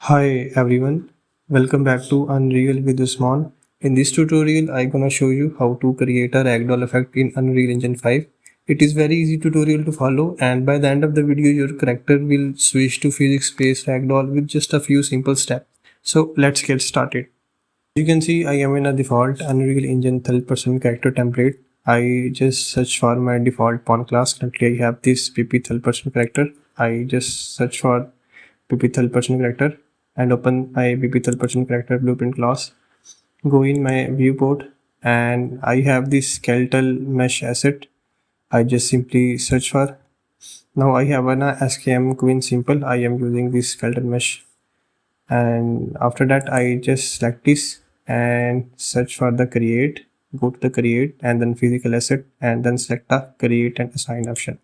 Hi everyone, welcome back to Unreal with Usman. In this tutorial, I'm gonna show you how to create a ragdoll effect in Unreal Engine 5. It is very easy tutorial to follow, and by the end of the video, your character will switch to physics-based ragdoll with just a few simple steps. So let's get started. You can see I am in a default Unreal Engine third-person character template. I just search for my default pawn class. Currently, I have this PP third-person character. I just search for PP third-person character and open my PP third-person character blueprint class. Go in my viewport and I have this skeletal mesh asset. I just simply search for. Now I have an SKM Queen simple. I am using this skeletal mesh, and after that I just select this and search for the create. Go to the create and then physical asset and then select the create and assign option.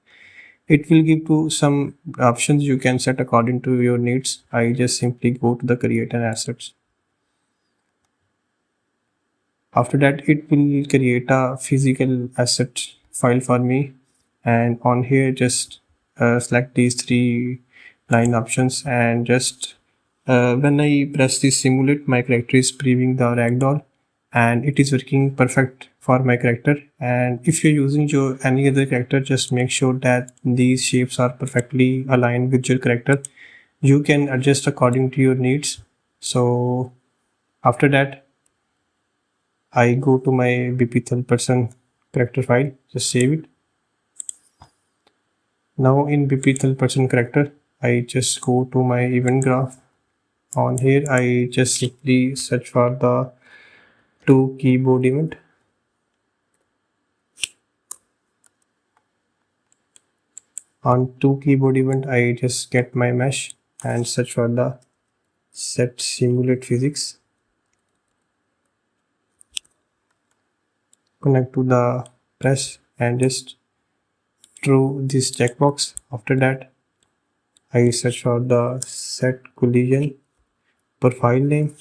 It will give you some options you can set according to your needs. I just simply go to the create and assets. After that, it will create a physical asset file for me, and on here just select these three line options, and just when I press this simulate, my character is previewing the ragdoll and it is working perfect for my character. And if you're using your any other character, just make sure that these shapes are perfectly aligned with your character. You can adjust according to your needs. So after that, I go to my BP third person character file, just save it. Now in BP third person character, I just go to my event graph. On here, I just simply search for the to keyboard event. On to keyboard event, I just get my mesh and search for the set simulate physics. Connect to the press and just through this checkbox. After that, I search for the set collision per file name.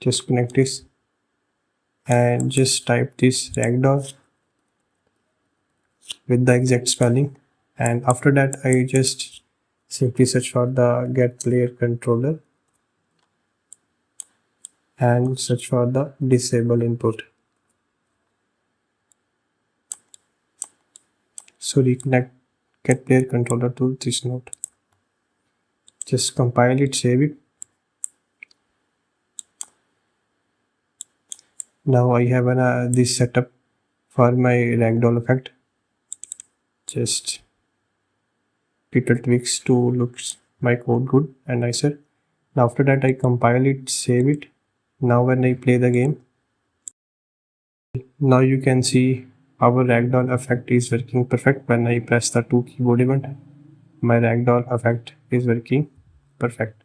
Just connect this and just type this ragdoll with the exact spelling, and after that I just simply search for the get player controller and search for the disable input. So reconnect get player controller to this node. Just compile it, save it. Now I have this setup for my ragdoll effect. Just little tweaks to looks my code good and nicer. Now after that I compile it, save it. Now when I play the game, now you can see our ragdoll effect is working perfect. When I press the to keyboard event, my ragdoll effect is working perfect.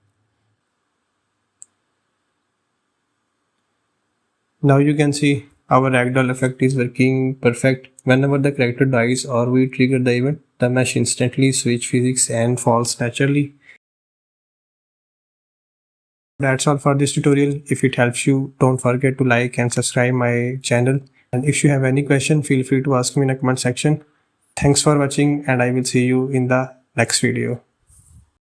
Now you can see our ragdoll effect is working perfect. Whenever the character dies or we trigger the event, the mesh instantly switch physics and falls naturally. That's all for this tutorial. If it helps you, don't forget to like and subscribe my channel. And if you have any question, feel free to ask me in the comment section. Thanks for watching and I will see you in the next video.